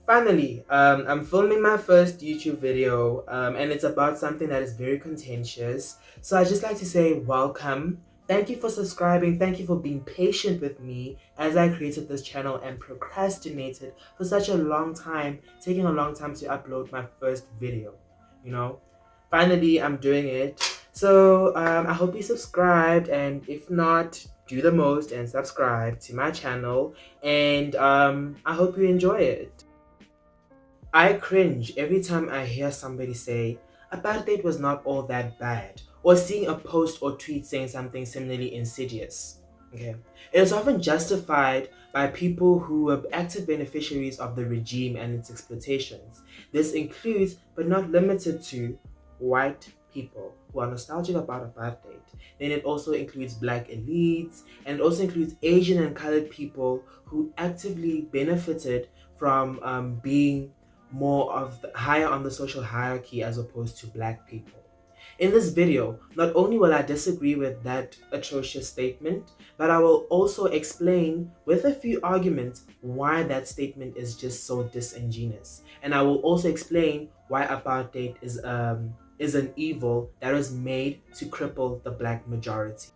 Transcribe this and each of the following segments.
Finally, I'm filming my first YouTube video, and it's about something that is very contentious. So I'd just like to say welcome. Thank you for subscribing. Thank you for being patient with me as I created this channel and procrastinated for such a long time, taking a long time to upload my first video. You know, finally, I'm doing it. So I hope you subscribed, and if not, do the most and subscribe to my channel. And I hope you enjoy it. I cringe every time I hear somebody say, apartheid was not all that bad, or seeing a post or tweet saying something similarly insidious. Okay. It is often justified by people who were active beneficiaries of the regime and its exploitations. This includes, but not limited to, white people who are nostalgic about apartheid. Then it also includes black elites, and it also includes Asian and colored people who actively benefited from being more of higher on the social hierarchy as opposed to black people. In this video, not only will I disagree with that atrocious statement, but I will also explain with a few arguments why that statement is just so disingenuous. And I will also explain why apartheid is an evil that was made to cripple the black majority.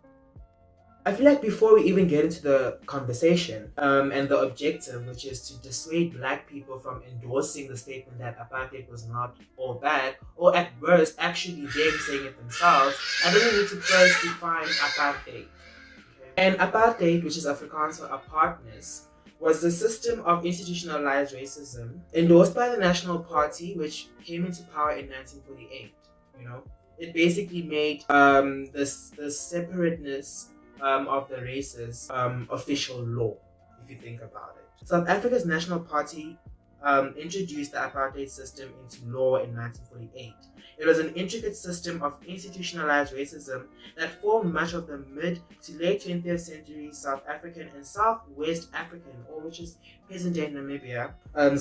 I feel like before we even get into the conversation and the objective, which is to dissuade black people from endorsing the statement that apartheid was not all bad, or at worst, actually them saying it themselves, I think we need to first define apartheid. Okay? And apartheid, which is Afrikaans for apartness, was the system of institutionalized racism endorsed by the National Party, which came into power in 1948. You know, it basically made the separateness of the races official law, if you think about it. South Africa's National Party introduced the apartheid system into law in 1948. It was an intricate system of institutionalized racism that formed much of the mid to late 20th century South African and Southwest African, or which is present-day Namibia,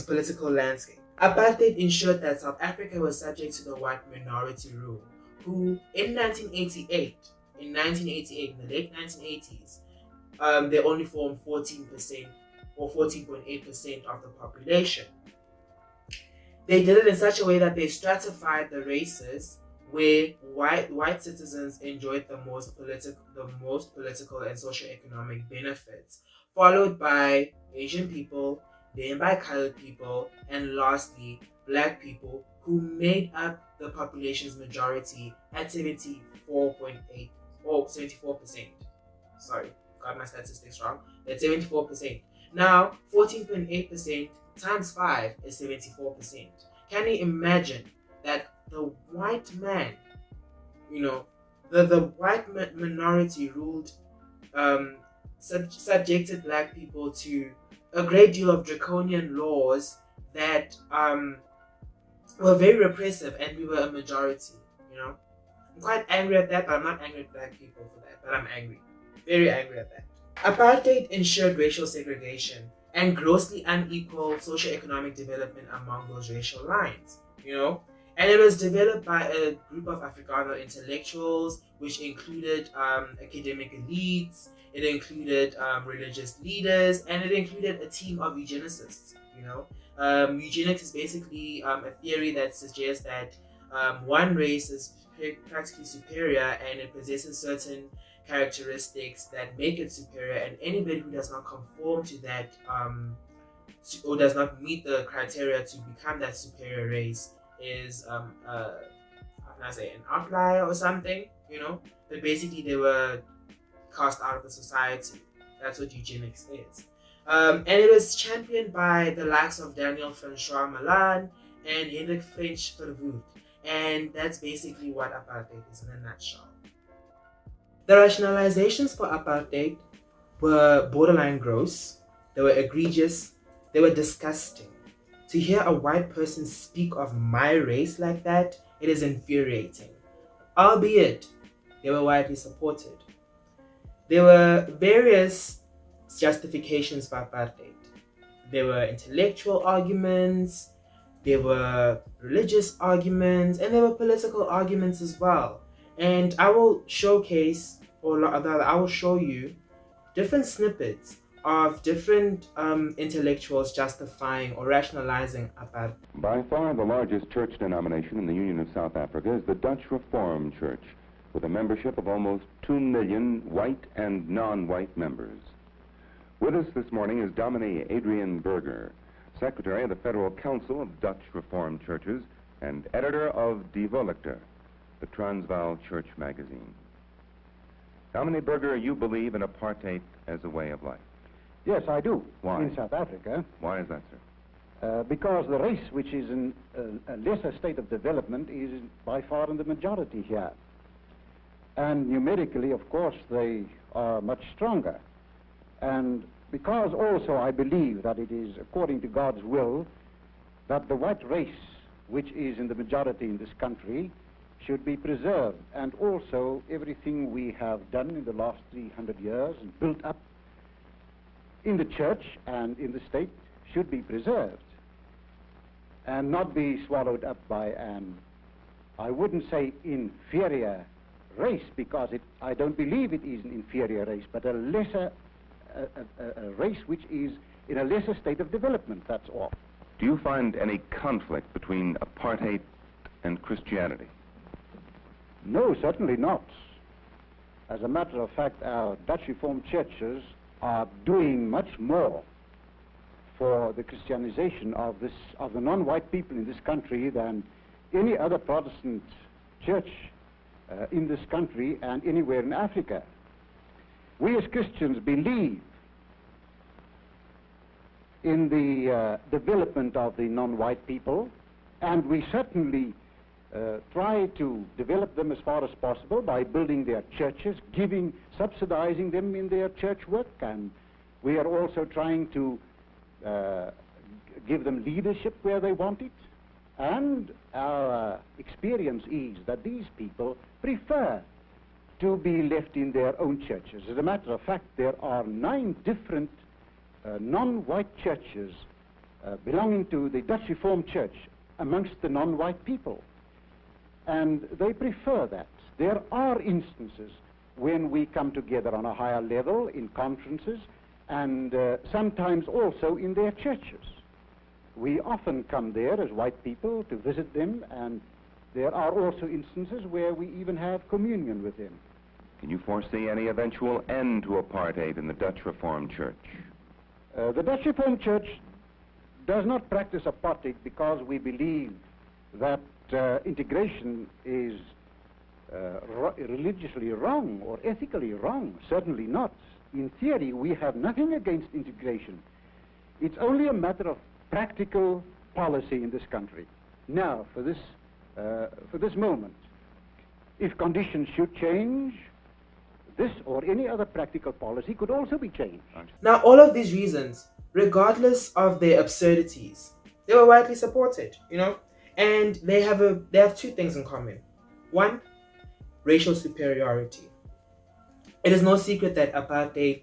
political landscape. Apartheid ensured that South Africa was subject to the white minority rule, who in 1988, in the late 1980s, they only formed 14% or 14.8% of the population. They did it in such a way that they stratified the races, where white citizens enjoyed the most political and socio-economic benefits, followed by Asian people, then by colored people, and lastly, black people, who made up the population's majority at 74.8 or 74%. Sorry, got my statistics wrong. That's 74%. Now, 14.8% times 5 is 74%. Can you imagine that the white man, the white minority ruled, subjected black people to a great deal of draconian laws that were very repressive, and we were a majority, I'm quite angry at that, but I'm not angry at black people for that, but I'm angry. Very angry at that. Apartheid ensured racial segregation and grossly unequal socioeconomic development among those racial lines, And it was developed by a group of Afrikaner intellectuals, which included academic elites, it included religious leaders, and it included a team of eugenicists, Eugenics is basically a theory that suggests that one race is practically superior and it possesses certain characteristics that make it superior, and anybody who does not conform to that or does not meet the criteria to become that superior race is how can I say, an outlier or something, but basically they were cast out of the society. That's what eugenics is. And it was championed by the likes of Daniel Francois Malan and Hendrik French Verwoerd. And that's basically what apartheid is in a nutshell. The rationalizations for apartheid were borderline gross, they were egregious, they were disgusting. To hear a white person speak of my race like that, it is infuriating. Albeit, they were widely supported. There were various justifications for apartheid. There were intellectual arguments, there were religious arguments, and there were political arguments as well. And I will showcase, or rather I will show you different snippets of different intellectuals justifying or rationalizing apartheid. By far the largest church denomination in the Union of South Africa is the Dutch Reformed Church, with a membership of almost 2 million white and non-white members. With us this morning is Dominee Adrian Berger, Secretary of the Federal Council of Dutch Reformed Churches and editor of Die Volkte, the Transvaal Church magazine. Dominee Berger, you believe in apartheid as a way of life. Yes, I do. Why? In South Africa. Why is that, sir? Because the race, which is in a lesser state of development, is by far in the majority here. And numerically, of course, they are much stronger. And because also I believe that it is according to God's will that the white race, which is in the majority in this country, should be preserved. And also everything we have done in the last 300 years and built up in the church and in the state should be preserved and not be swallowed up by an, I wouldn't say inferior race, because I don't believe it is an inferior race, but a lesser a race which is in a lesser state of development, that's all. Do you find any conflict between apartheid and Christianity? No, certainly not. As a matter of fact, our Dutch Reformed churches are doing much more for the Christianization of the non-white people in this country than any other Protestant church in this country and anywhere in Africa. We as Christians believe in the development of the non-white people, and we certainly try to develop them as far as possible by building their churches, subsidizing them in their church work, and we are also trying to give them leadership where they want it. And our experience is that these people prefer to be left in their own churches. As a matter of fact, there are 9 different non-white churches belonging to the Dutch Reformed Church amongst the non-white people. And they prefer that. There are instances when we come together on a higher level in conferences and sometimes also in their churches. We often come there as white people to visit them, and there are also instances where we even have communion with them. Can you foresee any eventual end to apartheid in the Dutch Reformed Church? The Dutch Reformed Church does not practice apartheid because we believe that integration is religiously wrong or ethically wrong. Certainly not. In theory, we have nothing against integration. It's only a matter of practical policy in this country. Now, for this moment, if conditions should change, this or any other practical policy could also be changed. Now, all of these reasons, regardless of their absurdities, they were widely supported, and they have 2 things in common. One, racial superiority. It is no secret that apartheid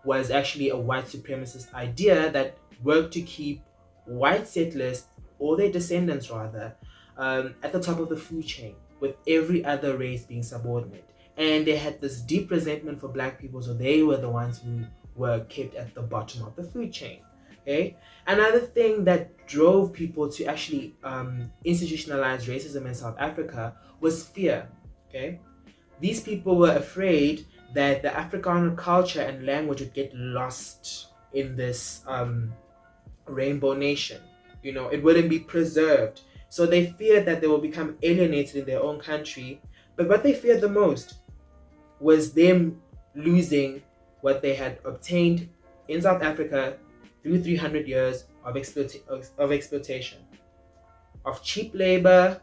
was actually a white supremacist idea that worked to keep white settlers, or their descendants rather, at the top of the food chain, with every other race being subordinate. And they had this deep resentment for black people, so they were the ones who were kept at the bottom of the food chain. Okay. Another thing that drove people to actually institutionalize racism in South Africa was fear. Okay. These people were afraid that the Afrikaner culture and language would get lost in this rainbow nation. It wouldn't be preserved. So they feared that they will become alienated in their own country. But what they feared the most was them losing what they had obtained in South Africa through 300 years of exploitation, of cheap labor,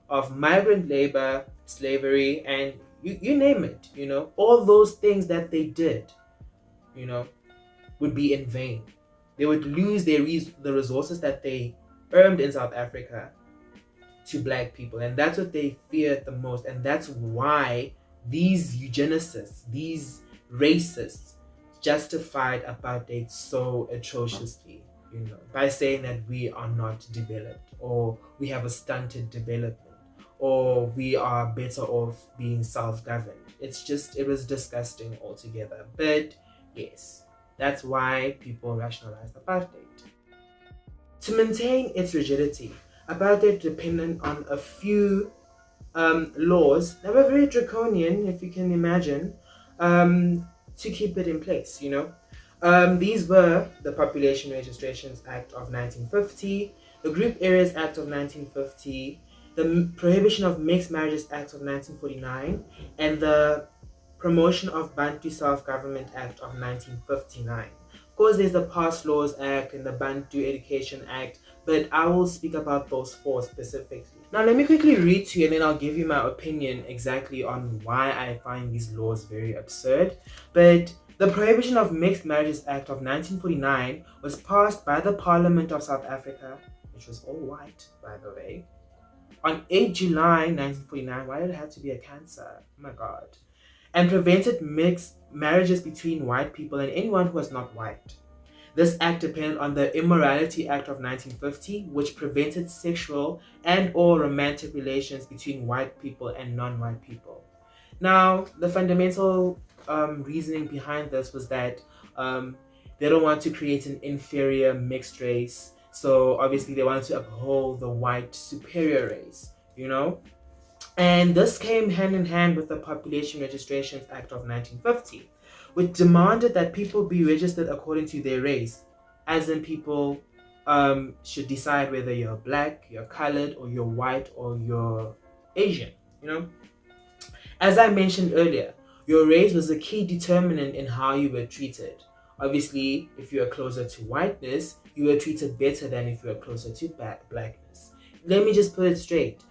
of migrant labor, slavery, and you name it. All those things that they did, would be in vain. They would lose the resources that they earned in South Africa to black people, and that's what they feared the most. And that's why these eugenicists, these racists, justified apartheid so atrociously, by saying that we are not developed, or we have a stunted development, or we are better off being self-governed. It was disgusting altogether. But yes, That's why people rationalized apartheid. To maintain its rigidity, apartheid depended on a few laws that were very draconian, if you can imagine, to keep it in place, you know. These were the Population Registrations Act of 1950, the Group Areas Act of 1950, the Prohibition of Mixed Marriages Act of 1949, and the Promotion of Bantu Self-Government Act of 1959. Of course, there's the Past Laws Act and the Bantu Education Act, but I will speak about those four specifically. Now, let me quickly read to you and then I'll give you my opinion exactly on why I find these laws very absurd. But the Prohibition of Mixed Marriages Act of 1949 was passed by the Parliament of South Africa, which was all white, by the way, on 8 July 1949. Why did it have to be a Cancer? Oh my god. And prevented mixed marriages between white people and anyone who was not white. This act depended on the Immorality Act of 1950, which prevented sexual and or romantic relations between white people and non-white people. Now, the fundamental reasoning behind this was that they don't want to create an inferior mixed race. So obviously they wanted to uphold the white superior race, you know? And this came hand in hand with the Population Registrations Act of 1950, which demanded that people be registered according to their race, as in people should decide whether you're black, you're colored, or you're white, or you're Asian, you know? As I mentioned earlier, your race was a key determinant in how you were treated. Obviously, if you were closer to whiteness, you were treated better than if you were closer to blackness. Let me just put it straight.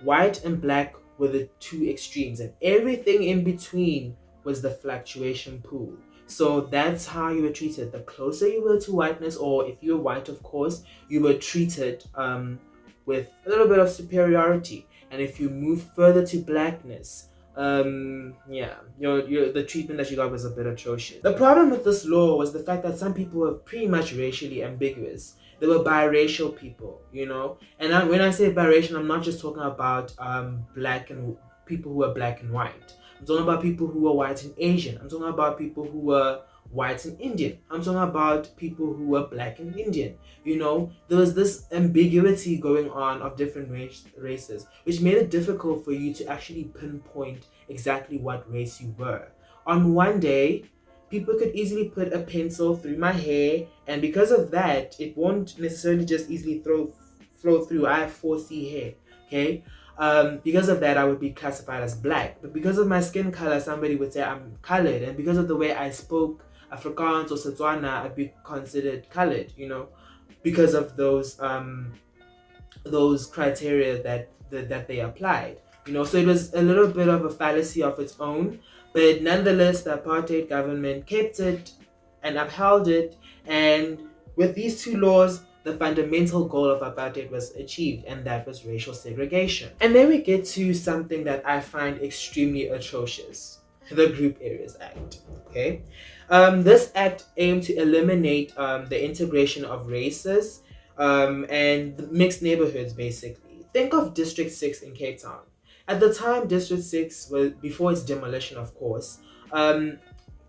White and black were the two extremes, and everything in between was the fluctuation pool. So that's how you were treated. The closer you were to whiteness, or if you were white, of course, you were treated with a little bit of superiority. And if you move further to blackness, the treatment that you got was a bit atrocious. The problem with this law was the fact that some people were pretty much racially ambiguous. They were biracial people, you know. And when I say biracial, I'm not just talking about black and people who are black and white. I'm talking about people who are white and Asian. I'm talking about people who were white and Indian. I'm talking about people who were black and Indian. You know, there was this ambiguity going on of different races, which made it difficult for you to actually pinpoint exactly what race you were. On one day, people could easily put a pencil through my hair, and because of that, it won't necessarily just easily flow through. I have 4C hair, okay? Because of that, I would be classified as black. But because of my skin color, somebody would say I'm colored. And because of the way I spoke Afrikaans or Setswana, I'd be considered colored, you know, because of those criteria that they applied. You know, so it was a little bit of a fallacy of its own. But nonetheless, the apartheid government kept it and upheld it. And with these two laws, the fundamental goal of apartheid was achieved, and that was racial segregation. And then we get to something that I find extremely atrocious: the Group Areas Act. Okay, this act aimed to eliminate the integration of races and mixed neighborhoods. Basically, think of District 6 in Cape Town. At the time, District 6 was before its demolition, of course.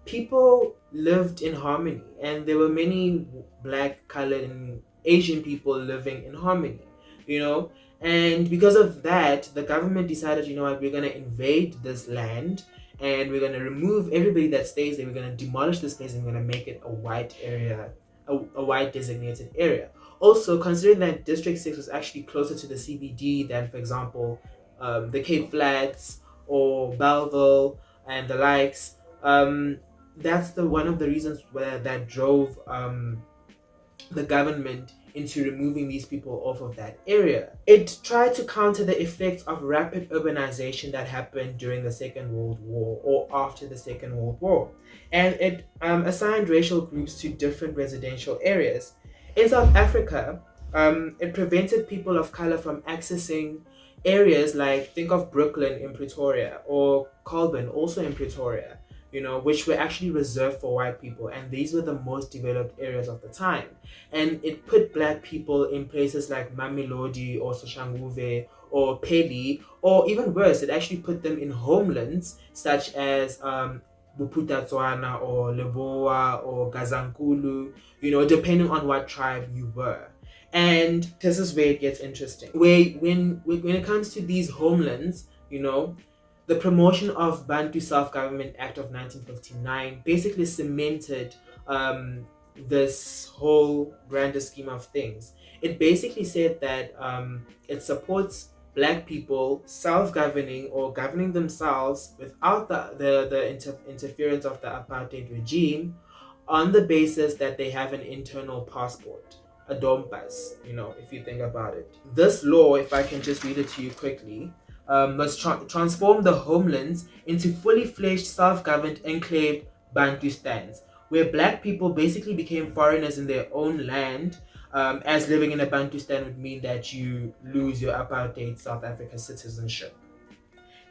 People lived in harmony, and there were many black, colored, and Asian people living in harmony, you know. And because of that, the government decided, you know what, we're going to invade this land and we're going to remove everybody that stays there. We're going to demolish this place and we're going to make it a white area, a white designated area. Also, considering that District 6 was actually closer to the CBD than, for example, the Cape Flats or Belleville and the likes, that's one of the reasons that drove the government into removing these people off of that area. It tried to counter the effects of rapid urbanization that happened during the Second World War or after the Second World War, and it assigned racial groups to different residential areas. In South Africa, it prevented people of color from accessing areas like, think of Brooklyn in Pretoria or Colburn, also in Pretoria, you know, which were actually reserved for white people, and these were the most developed areas of the time. And it put black people in places like Mamelodi or Soshanguve or Peli, or even worse, it actually put them in homelands such as Buputatswana or Leboa or Gazankulu, depending on what tribe you were. And this is where it gets interesting. When it comes to these homelands, the promotion of Bantu Self-Government Act of 1959 basically cemented this whole grander scheme of things. It basically said that it supports Black people self-governing or governing themselves without the interference of the apartheid regime, on the basis that they have an internal passport, a dompas, if you think about it. This law, if I can just read it to you quickly, was transformed the homelands into fully fledged self-governed enclave Bantustans, where Black people basically became foreigners in their own land, as living in a Bantustan would mean that you lose your apartheid South Africa citizenship.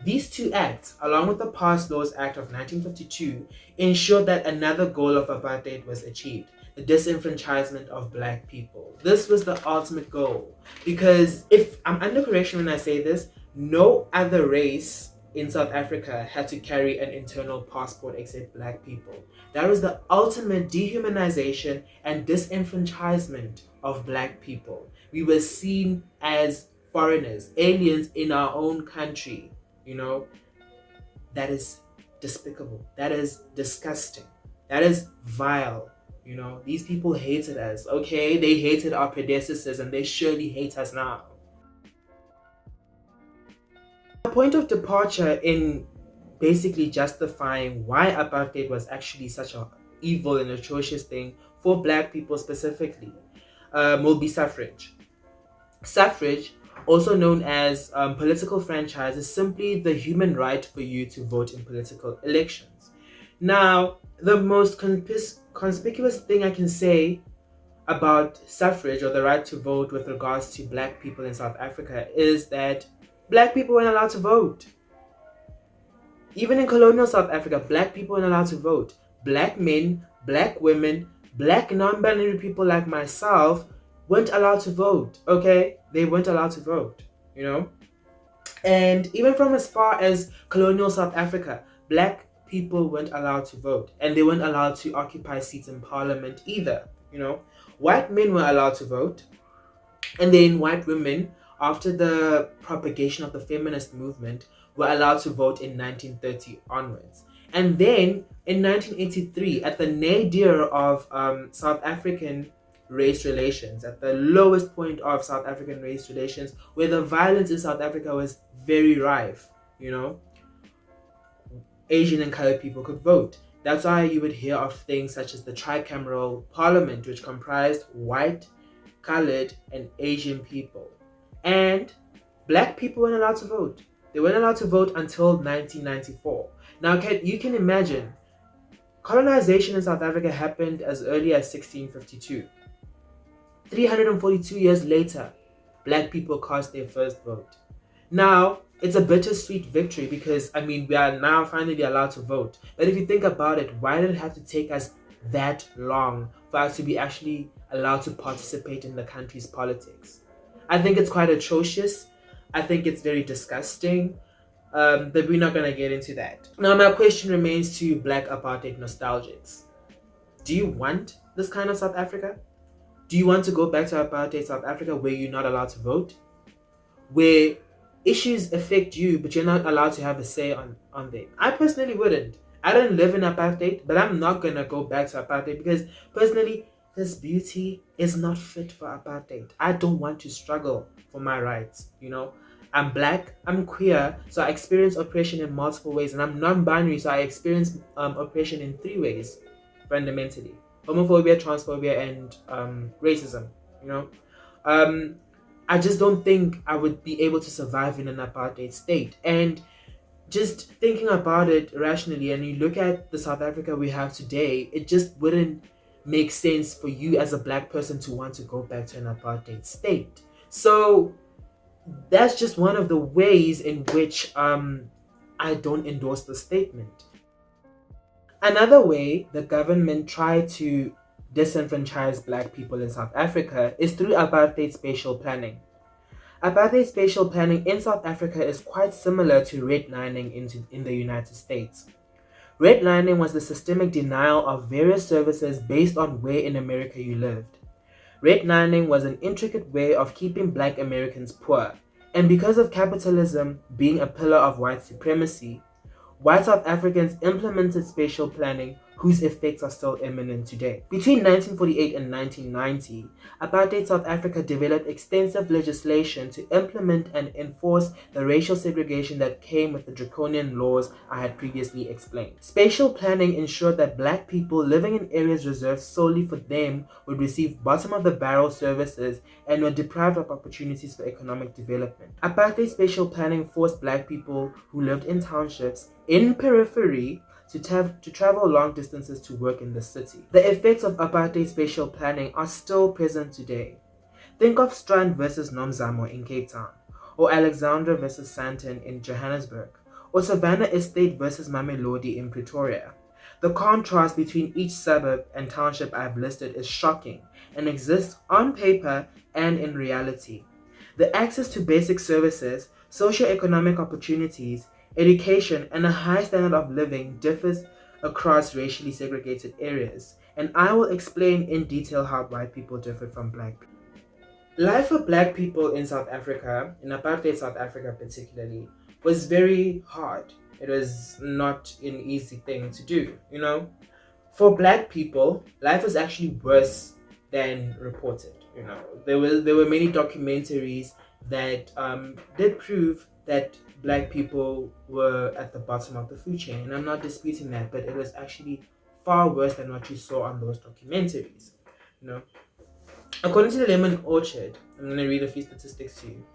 These two acts, along with the Past Laws Act of 1952, ensured that another goal of apartheid was achieved: the disenfranchisement of Black people. This was the ultimate goal, because if I'm under correction when I say this, no other race in South Africa had to carry an internal passport except Black people. That was the ultimate dehumanization and disenfranchisement of Black people. We were seen as foreigners, aliens in our own country. That is despicable. That is disgusting. That is vile. These people hated us. Okay, they hated our predecessors and they surely hate us now. The point of departure in basically justifying why apartheid was actually such an evil and atrocious thing for Black people specifically will be suffrage. Suffrage, also known as political franchise, is simply the human right for you to vote in political elections. Now, the most conspicuous thing I can say about suffrage or the right to vote with regards to Black people in South Africa is that Black people weren't allowed to vote. Even in colonial South Africa, Black people weren't allowed to vote. Black men, Black women, Black non-binary people like myself weren't allowed to vote, okay? They weren't allowed to vote, And even from as far as colonial South Africa, Black people weren't allowed to vote. And they weren't allowed to occupy seats in parliament either, White men were allowed to vote. And then white women, after the propagation of the feminist movement, were allowed to vote in 1930 onwards. And then in 1983, at the nadir of South African race relations, at the lowest point of South African race relations, where the violence in South Africa was very rife, Asian and colored people could vote. That's why you would hear of things such as the tricameral parliament, which comprised white, colored, and Asian people. And Black people weren't allowed to vote. They weren't allowed to vote until 1994. Now, you can imagine, colonization in South Africa happened as early as 1652. 342 years later, Black people cast their first vote. Now, it's a bittersweet victory because, we are now finally allowed to vote. But if you think about it, why did it have to take us that long for us to be actually allowed to participate in the country's politics? I think it's quite atrocious. I think it's very disgusting. But we're not going to get into that. Now, my question remains to Black apartheid nostalgics. Do you want this kind of South Africa? Do you want to go back to apartheid South Africa where you're not allowed to vote? Where issues affect you, but you're not allowed to have a say on them? I personally wouldn't. I don't live in apartheid, but I'm not going to go back to apartheid because personally, this beauty is not fit for apartheid. I don't want to struggle for my rights, I'm Black, I'm queer, so I experience oppression in multiple ways, and I'm non-binary, so I experience oppression in 3 ways, fundamentally: homophobia, transphobia, and racism. I just don't think I would be able to survive in an apartheid state. And just thinking about it rationally, and you look at the South Africa we have today, it just wouldn't make sense for you as a Black person to want to go back to an apartheid state. So that's just one of the ways in which I don't endorse the statement. Another way the government tried to disenfranchise Black people in South Africa is through apartheid spatial planning. Apartheid spatial planning in South Africa is quite similar to redlining in the United States. Redlining was the systemic denial of various services based on where in America you lived. Redlining was an intricate way of keeping black Americans poor, and because of capitalism being a pillar of white supremacy, white South Africans implemented spatial planning whose effects are still imminent today. Between 1948 and 1990, Apartheid South Africa developed extensive legislation to implement and enforce the racial segregation that came with the draconian laws I had previously explained. Spatial planning ensured that black people living in areas reserved solely for them would receive bottom-of-the-barrel services and were deprived of opportunities for economic development. Apartheid spatial planning forced black people who lived in townships in periphery to travel long distances to work in the city. The effects of apartheid spatial planning are still present today. Think of Strand versus Nomzamo in Cape Town, or Alexandra versus Sandton in Johannesburg, or Savannah Estate versus Mamelodi in Pretoria. The contrast between each suburb and township I've listed is shocking and exists on paper and in reality. The access to basic services, socio-economic opportunities, education, and a high standard of living differs across racially segregated areas, and I will explain in detail how white people differ from black people. Life for black people in South Africa, in apartheid South Africa particularly, was very hard. It was not an easy thing to do, you know. For black people, life was actually worse than reported. You know, there were many documentaries that did prove that black people were at the bottom of the food chain, and I'm not disputing that, but it was actually far worse than what you saw on those documentaries. You know, according to the Lemon Orchard, I'm going to read a few statistics to you.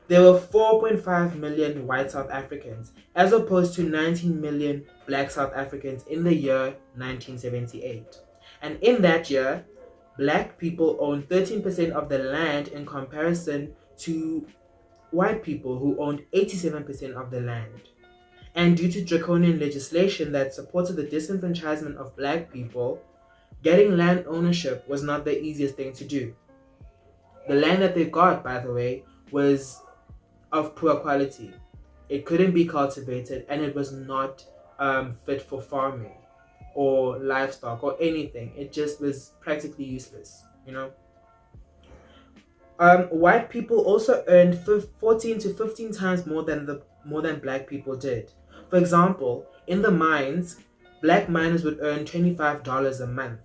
There were 4.5 million white South Africans, as opposed to 19 million black South Africans in the year 1978. And in that year, black people owned 13% of the land in comparison to white people who owned 87% of the land. And due to draconian legislation that supported the disenfranchisement of black people, getting land ownership was not the easiest thing to do. The land that they got, by the way, was of poor quality. It couldn't be cultivated, and it was not fit for farming or livestock or anything. It just was practically useless, you know. White people also earned 14 to 15 times more than black people did. For example, in the mines, black miners would earn $25 a month,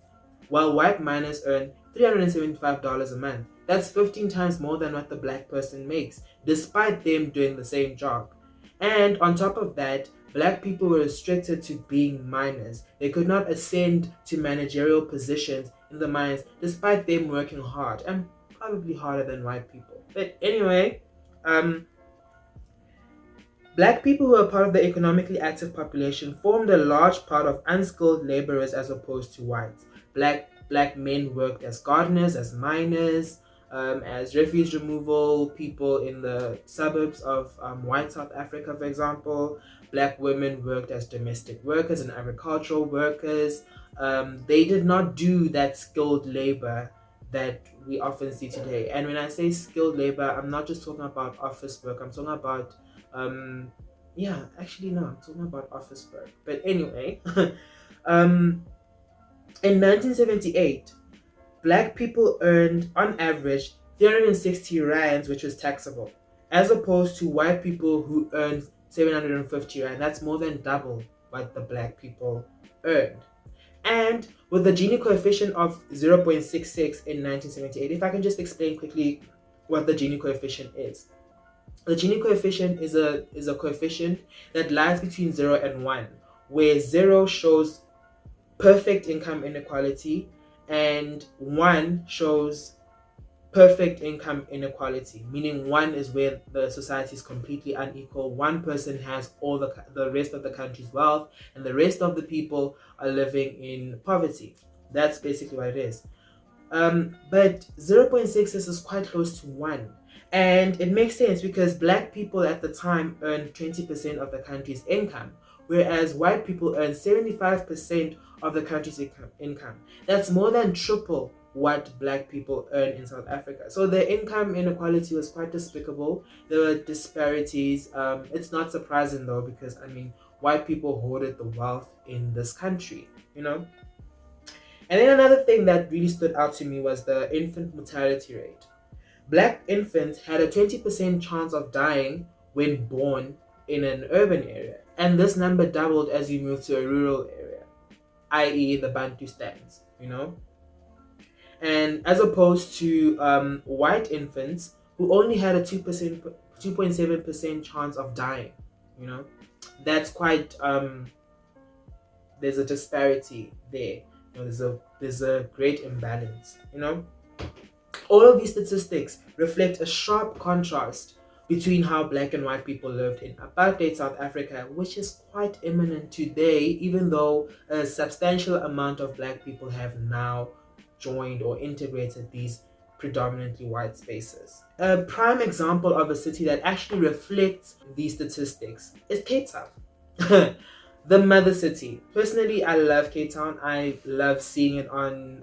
while white miners earn $375 a month. That's 15 times more than what the black person makes, despite them doing the same job. And on top of that, black people were restricted to being miners. They could not ascend to managerial positions in the mines, despite them working hard, and probably harder than white people. But anyway, black people who were part of the economically active population formed a large part of unskilled laborers as opposed to whites. Black men worked as gardeners, as miners, as refuse removal people in the suburbs of white South Africa, for example. Black women worked as domestic workers and agricultural workers. They did not do that skilled labor that we often see today. And when I say skilled labor, I'm not just talking about office work. I'm talking about, I'm talking about office work. But anyway, in 1978, black people earned, on average, 360 rands, which was taxable, as opposed to white people who earned 750 rand. That's more than double what the black people earned. And with the Gini coefficient of 0.66 in 1978, if I can just explain quickly what the Gini coefficient is. The Gini coefficient is a coefficient that lies between 0 and 1, where 0 shows perfect income inequality and 1 shows perfect income inequality, meaning 1 is where the society is completely unequal. One person has all the rest of the country's wealth, and the rest of the people are living in poverty. That's basically what it is. But 0.6 is quite close to 1. And it makes sense because black people at the time earned 20% of the country's income, whereas white people earn 75% of the country's income. That's more than triple what black people earn in South Africa. So the income inequality was quite despicable. There were disparities. It's not surprising though, because I mean, white people hoarded the wealth in this country, you know. And then another thing that really stood out to me was the infant mortality rate. Black infants had a 20% chance of dying when born in an urban area, and this number doubled as you move to a rural area, i.e., the Bantu stands, you know. And as opposed to white infants who only had a 2.7% chance of dying, you know, that's quite there's a disparity there. You know, there's a great imbalance, you know. All of these statistics reflect a sharp contrast between how black and white people lived in apartheid South Africa, which is quite imminent today, even though a substantial amount of black people have now joined or integrated these predominantly white spaces. A prime example of a city that actually reflects these statistics is Cape Town. The mother city. Personally, I love Cape Town. I love seeing it on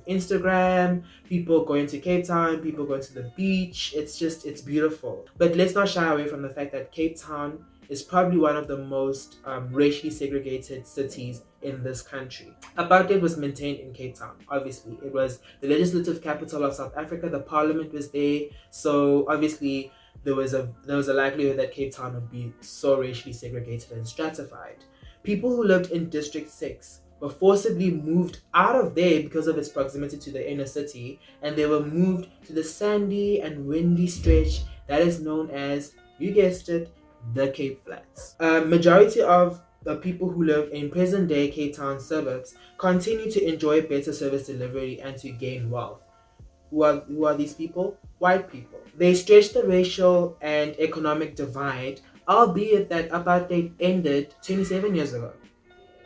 Instagram. People going to Cape Town, people going to the beach. It's beautiful. But let's not shy away from the fact that Cape Town is probably one of the most racially segregated cities in this country. Apartheid was maintained in Cape Town, obviously. It was the legislative capital of South Africa. The parliament was there. So obviously there was a likelihood that Cape Town would be so racially segregated and stratified. People who lived in District 6 were forcibly moved out of there because of its proximity to the inner city, and they were moved to the sandy and windy stretch that is known as, you guessed it, the Cape Flats. Majority of the people who live in present-day Cape Town suburbs continue to enjoy better service delivery and to gain wealth. Who are these people? White people. They stretch the racial and economic divide, albeit that apartheid ended 27 years ago.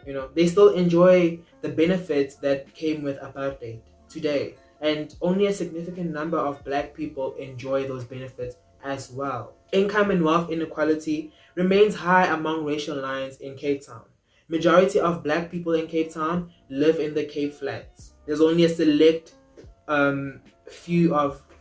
You know, they still enjoy the benefits that came with apartheid today, and only a significant number of black people enjoy those benefits as well. Income and wealth inequality remains high among racial lines in Cape Town. Majority of black people in Cape Town live in the Cape Flats. There's only a select few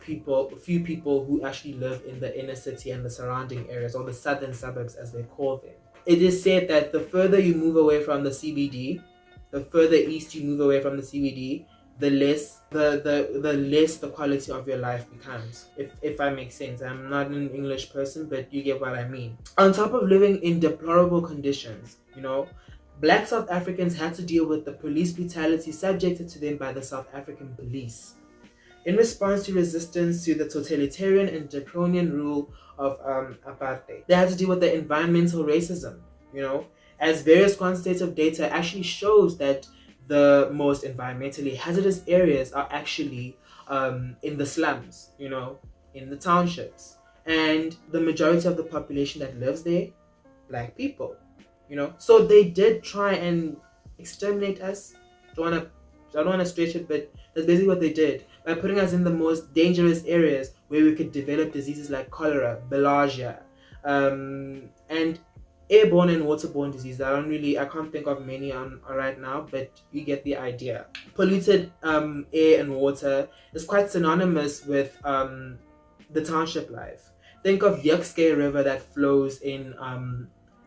people who actually live in the inner city and the surrounding areas, or the southern suburbs as they call them. It is said that the further you move away from the CBD, the further east you move away from the CBD, the less the quality of your life becomes. If I make sense. I'm not an English person, but you get what I mean. On top of living in deplorable conditions, you know, black South Africans had to deal with the police brutality subjected to them by the South African police. In response to resistance to the totalitarian and draconian rule of apartheid, they had to deal with the environmental racism, you know, as various quantitative data actually shows that the most environmentally hazardous areas are actually in the slums, you know, in the townships. And the majority of the population that lives there, black people, you know. So they did try and exterminate us. I don't want to stretch it, but that's basically what they did, by putting us in the most dangerous areas where we could develop diseases like cholera, bilharzia, and airborne and waterborne diseases. I can't think of many on right now, but you get the idea. Polluted air and water is quite synonymous with the township life. Think of Yukske River that flows in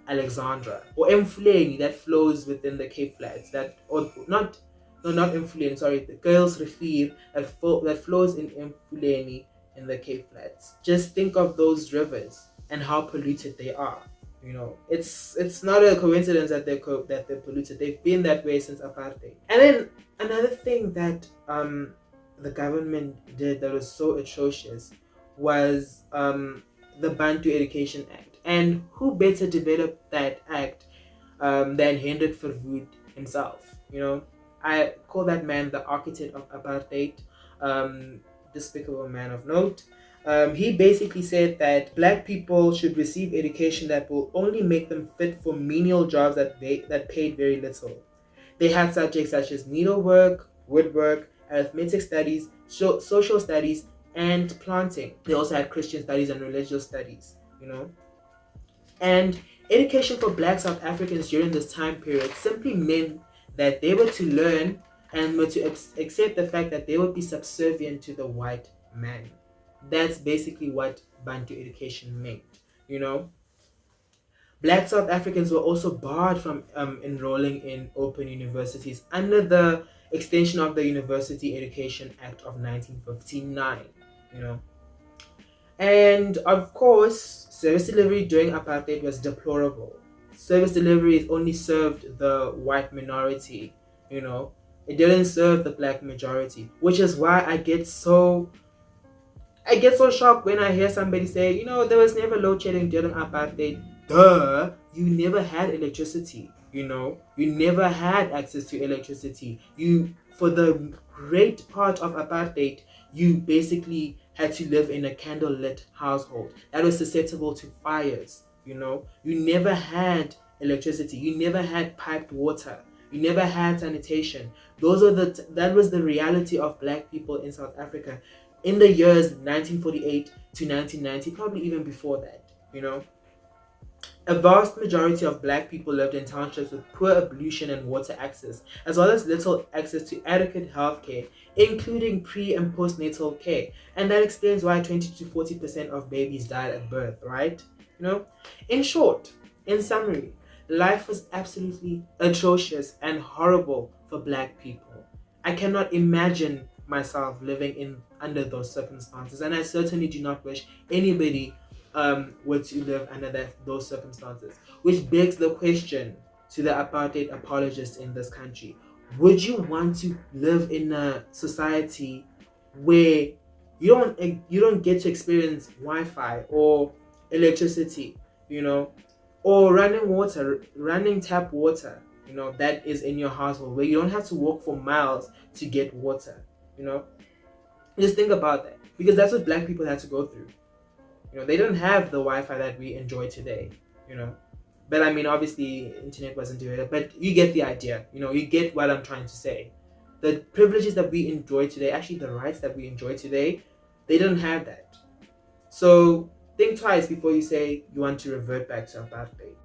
Alexandra, or Mfuleni that flows within the Cape Flats, not Mfuleni, sorry, the Girls Rivier that flows in Mfuleni in the Cape Flats. Just think of those rivers and how polluted they are. You know, it's not a coincidence that they're polluted. They've been that way since apartheid. And then another thing that the government did that was so atrocious was the Bantu Education Act. And who better developed that act than Hendrik Verwoerd himself? You know, I call that man the architect of apartheid, despicable man of note. He basically said that black people should receive education that will only make them fit for menial jobs that paid very little. They had subjects such as needlework, woodwork, arithmetic studies, social studies, and planting. They also had Christian studies and religious studies, you know. And education for black South Africans during this time period simply meant that they were to learn and were to accept the fact that they would be subservient to the white man. That's basically what Bantu education meant, you know. Black South Africans were also barred from enrolling in open universities under the extension of the University Education Act of 1959, you know. And of course, service delivery during apartheid was deplorable. Service delivery only served the white minority, you know. It didn't serve the black majority, which is why I get so shocked when I hear somebody say, there was never load shedding during apartheid. Duh, you never had electricity. You never had access to electricity. For the great part of apartheid, you basically had to live in a candlelit household that was susceptible to fires. You never had electricity. You never had piped water. You never had sanitation. That was the reality of black people in South Africa in the years 1948 to 1990, probably even before that. A vast majority of black people lived in townships with poor ablution and water access, as well as little access to adequate health care, including pre- and postnatal care. And that explains why 20 to 40% of babies died at birth, right? In short, in summary, life was absolutely atrocious and horrible for black people. I cannot imagine myself living under those circumstances, and I certainly do not wish anybody were to live under those circumstances. Which begs the question to the apartheid apologists in this country: would you want to live in a society where you don't get to experience Wi-Fi or electricity, or running tap water, that is in your household, where you don't have to walk for miles to get water? Just think about that, because that's what black people had to go through. They don't have the Wi-Fi that we enjoy today, but I mean, obviously internet wasn't doing it, but you get the idea. You get what I'm trying to say. The privileges that we enjoy today, actually the rights that we enjoy today, they don't have that. So think twice before you say you want to revert back to apartheid.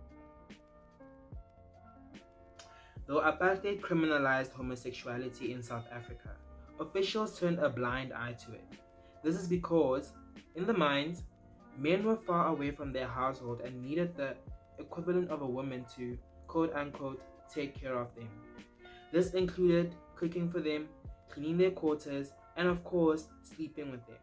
Though apartheid criminalized homosexuality in South Africa, officials turned a blind eye to it. This is because, in the mines, men were far away from their household and needed the equivalent of a woman to, quote unquote, take care of them. This included cooking for them, cleaning their quarters, and of course, sleeping with them.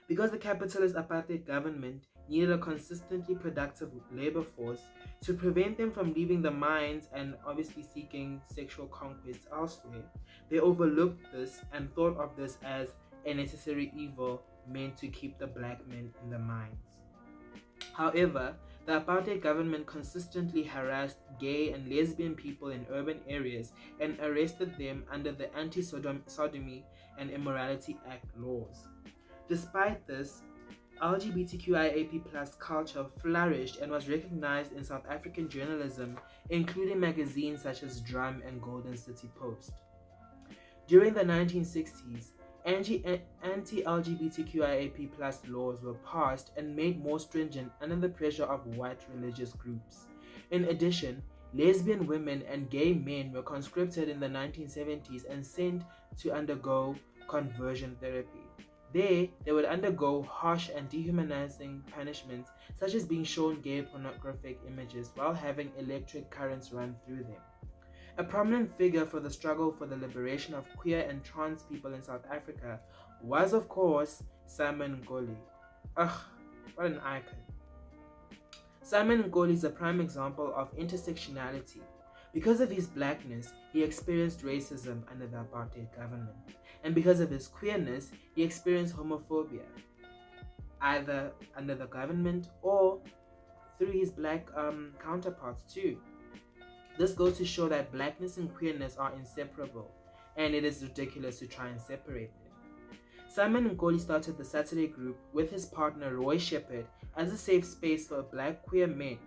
Because the capitalist apartheid government needed a consistently productive labor force to prevent them from leaving the mines and obviously seeking sexual conquest elsewhere, they overlooked this and thought of this as a necessary evil meant to keep the black men in the mines. However, the apartheid government consistently harassed gay and lesbian people in urban areas and arrested them under the Anti-Sodomy and Immorality Act laws. Despite this, LGBTQIAP+ culture flourished and was recognized in South African journalism, including magazines such as Drum and Golden City Post. During the 1960s, anti-LGBTQIAP+ laws were passed and made more stringent under the pressure of white religious groups. In addition, lesbian women and gay men were conscripted in the 1970s and sent to undergo conversion therapy. There, they would undergo harsh and dehumanizing punishments, such as being shown gay pornographic images while having electric currents run through them. A prominent figure for the struggle for the liberation of queer and trans people in South Africa was, of course, Simon Ngoli. Ugh, what an icon. Simon Ngoli is a prime example of intersectionality. Because of his blackness, he experienced racism under the apartheid government. And because of his queerness, he experienced homophobia, either under the government or through his black counterparts too. This goes to show that blackness and queerness are inseparable, and it is ridiculous to try and separate them. Simon Ngoli started the Saturday Group with his partner Roy Shepherd as a safe space for black queer men.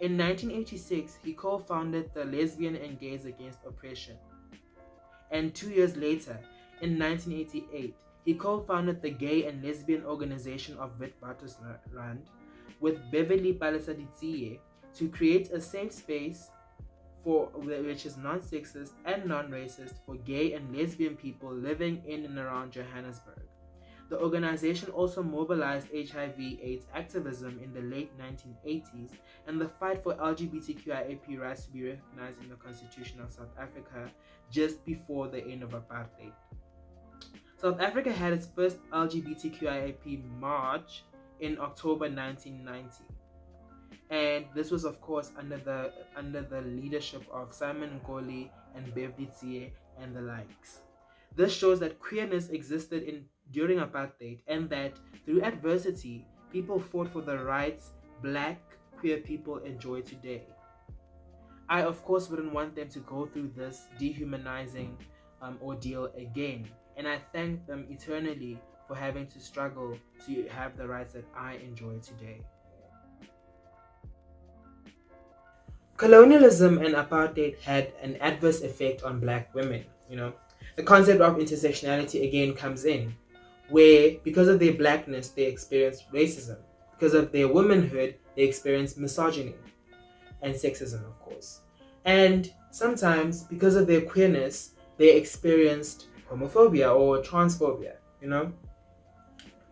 In 1986, he co-founded the Lesbian and Gays Against Oppression. And 2 years later, in 1988, he co-founded the Gay and Lesbian Organization of Witwatersrand with Beverly Palisa-Ditsiye to create a safe space which is non-sexist and non-racist for gay and lesbian people living in and around Johannesburg. The organization also mobilized HIV/AIDS activism in the late 1980s and the fight for LGBTQIA+ rights to be recognized in the Constitution of South Africa just before the end of apartheid. South Africa had its first LGBTQIA+ march in October 1990. And this was, of course, under the leadership of Simon Ngoli and Beverly Tsie and the likes. This shows that queerness existed during apartheid, and that through adversity, people fought for the rights Black queer people enjoy today. I, of course, wouldn't want them to go through this dehumanizing ordeal again, and I thank them eternally for having to struggle to have the rights that I enjoy today. Colonialism and apartheid had an adverse effect on Black women. The concept of intersectionality again comes in, where because of their Blackness they experience racism, because of their womanhood they experience misogyny and sexism, of course, and sometimes because of their queerness they experienced homophobia or transphobia.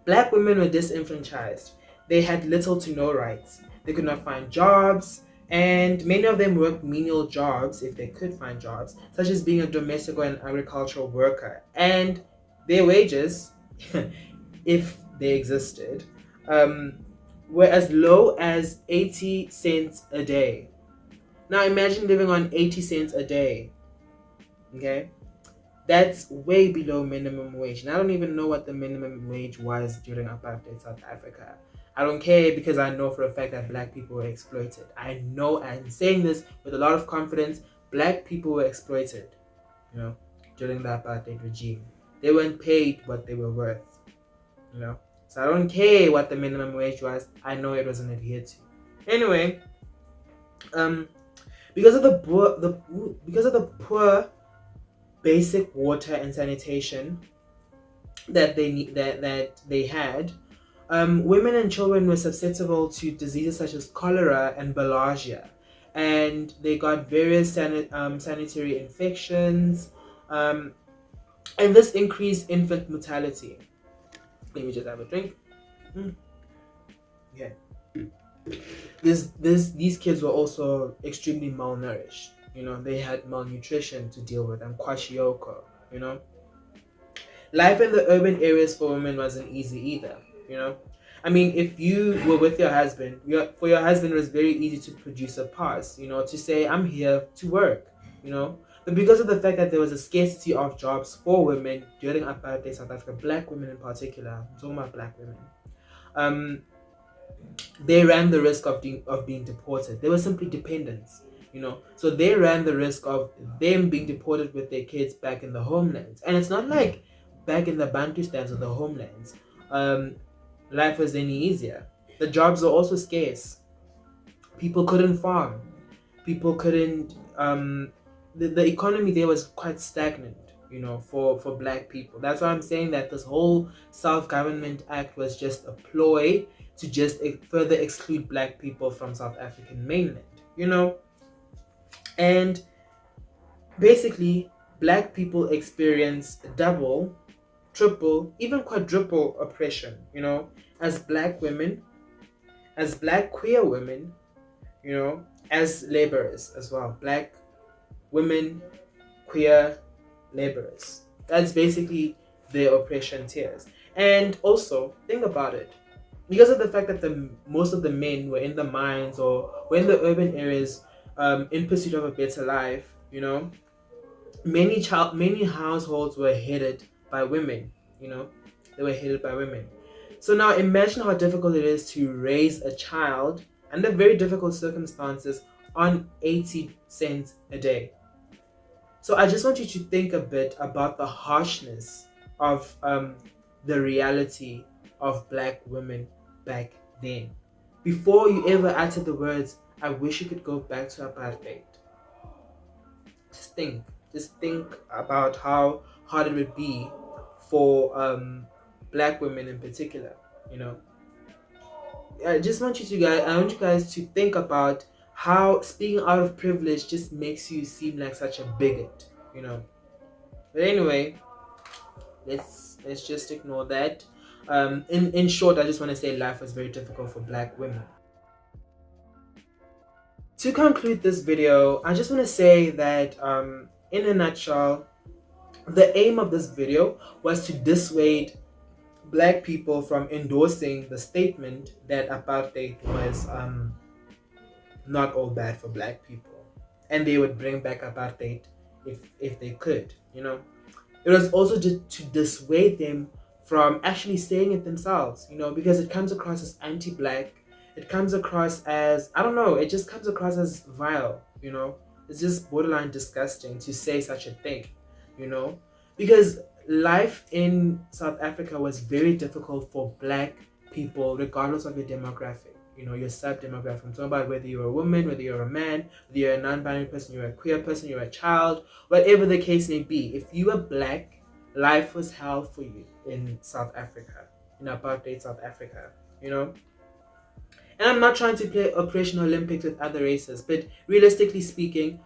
Black women were disenfranchised. They had little to no rights. They could not find jobs, and many of them worked menial jobs if they could find jobs, such as being a domestic or an agricultural worker. And their wages, if they existed, were as low as 80 cents a day. Now imagine living on 80 cents a day. Okay? That's way below minimum wage. And I don't even know what the minimum wage was during apartheid South Africa. I don't care, because I know for a fact that Black people were exploited. I know, I'm saying this with a lot of confidence, Black people were exploited, during the apartheid regime. They weren't paid what they were worth, So I don't care what the minimum wage was. I know it wasn't adhered to. Anyway, because of the poor basic water and sanitation that they had, women and children were susceptible to diseases such as cholera and bilharzia, and they got various sanitary infections, and this increased infant mortality. Let me just have a drink. Okay. These kids were also extremely malnourished. They had malnutrition to deal with, and kwashiorkor. Life in the urban areas for women wasn't easy either. I mean, if you were with your husband, for your husband it was very easy to produce a pass, to say, I'm here to work, But because of the fact that there was a scarcity of jobs for women during apartheid South Africa, Black women in particular, I'm talking about Black women, they ran the risk of being deported. They were simply dependents, So they ran the risk of them being deported with their kids back in the homelands. And it's not like back in the Bantu stands of the homelands, life was any easier. The jobs were also scarce. People couldn't farm. People couldn't. The economy there was quite stagnant, for Black people. That's why I'm saying that this whole Self-Government Act was just a ploy to just further exclude Black people from South African mainland, And basically, Black people experience double, triple, even quadruple oppression, as Black women, as Black queer women, as laborers as well. Black women, queer laborers. That's basically their oppression tiers. And also, think about it. Because of the fact that most of the men were in the mines or were in the urban areas in pursuit of a better life, many households were headed by women, They were headed by women. So now imagine how difficult it is to raise a child under very difficult circumstances on 80 cents a day. So I just want you to think a bit about the harshness of the reality of Black women back then. Before you ever utter the words, I wish you could go back to apartheid. Just think about how hard it would be for Black women in particular, I want you guys to think about how speaking out of privilege just makes you seem like such a bigot, But anyway, let's just ignore that. In short, I just want to say life was very difficult for Black women. To conclude this video, I just want to say that in a nutshell, the aim of this video was to dissuade Black people from endorsing the statement that apartheid was not all bad for Black people, and they would bring back apartheid if they could. It was also to dissuade them from actually saying it themselves. Because it comes across as anti-Black. It comes across as, I don't know, it just comes across as vile. It's just borderline disgusting to say such a thing. Because life in South Africa was very difficult for Black people, regardless of your demographic, your sub-demographic. I'm talking about whether you're a woman, whether you're a man, whether you're a non-binary person, you're a queer person, you're a child, whatever the case may be. If you were Black, life was hell for you in South Africa, in apartheid South Africa, And I'm not trying to play Operation Olympics with other races, but realistically speaking,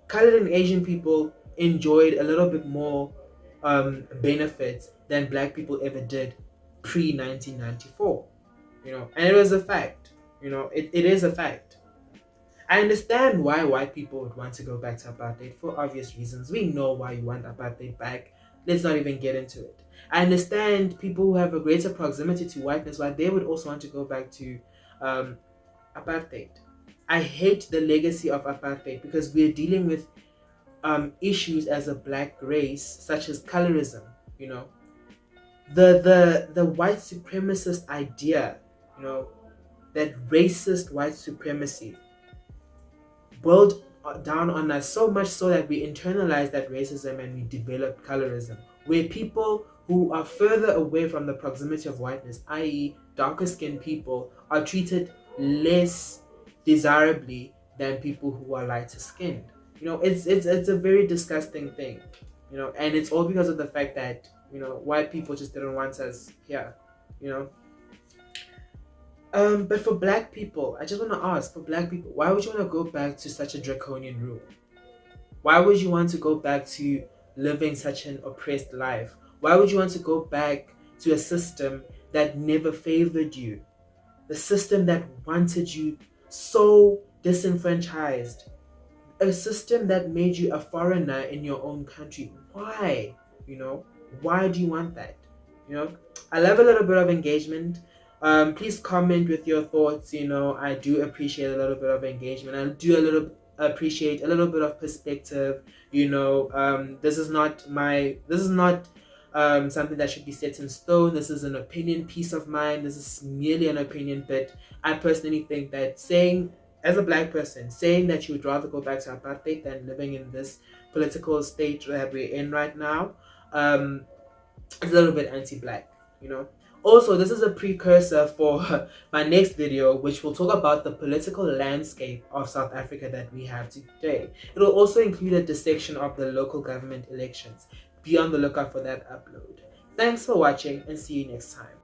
colored and Asian people enjoyed a little bit more benefits than Black people ever did pre-1994, and it was a fact, it is a fact. I understand why white people would want to go back to apartheid for obvious reasons. We know why you want apartheid back. Let's not even get into it. I understand people who have a greater proximity to whiteness, why they would also want to go back to apartheid. I hate the legacy of apartheid because we're dealing with issues as a Black race, such as colorism. The white supremacist idea, that racist white supremacy boiled down on us so much so that we internalize that racism and we develop colorism, where people who are further away from the proximity of whiteness, i.e. darker skinned people, are treated less desirably than people who are lighter skinned. It's a very disgusting thing, and it's all because of the fact that, white people just didn't want us here, But for Black people, I just want to ask, for Black people, why would you want to go back to such a draconian rule? Why would you want to go back to living such an oppressed life? Why would you want to go back to a system that never favored you? The system that wanted you so disenfranchised? A system that made you a foreigner in your own country. Why? Why do you want that? I love a little bit of engagement. Please comment with your thoughts. I do appreciate a little bit of engagement. I do appreciate a little bit of perspective. This is not something that should be set in stone. This is an opinion piece of mine. This is merely an opinion, but I personally think that as a Black person, saying that you would rather go back to apartheid than living in this political state that we're in right now, is a little bit anti-Black, Also, this is a precursor for my next video, which will talk about the political landscape of South Africa that we have today. It will also include a dissection of the local government elections. Be on the lookout for that upload. Thanks for watching and see you next time.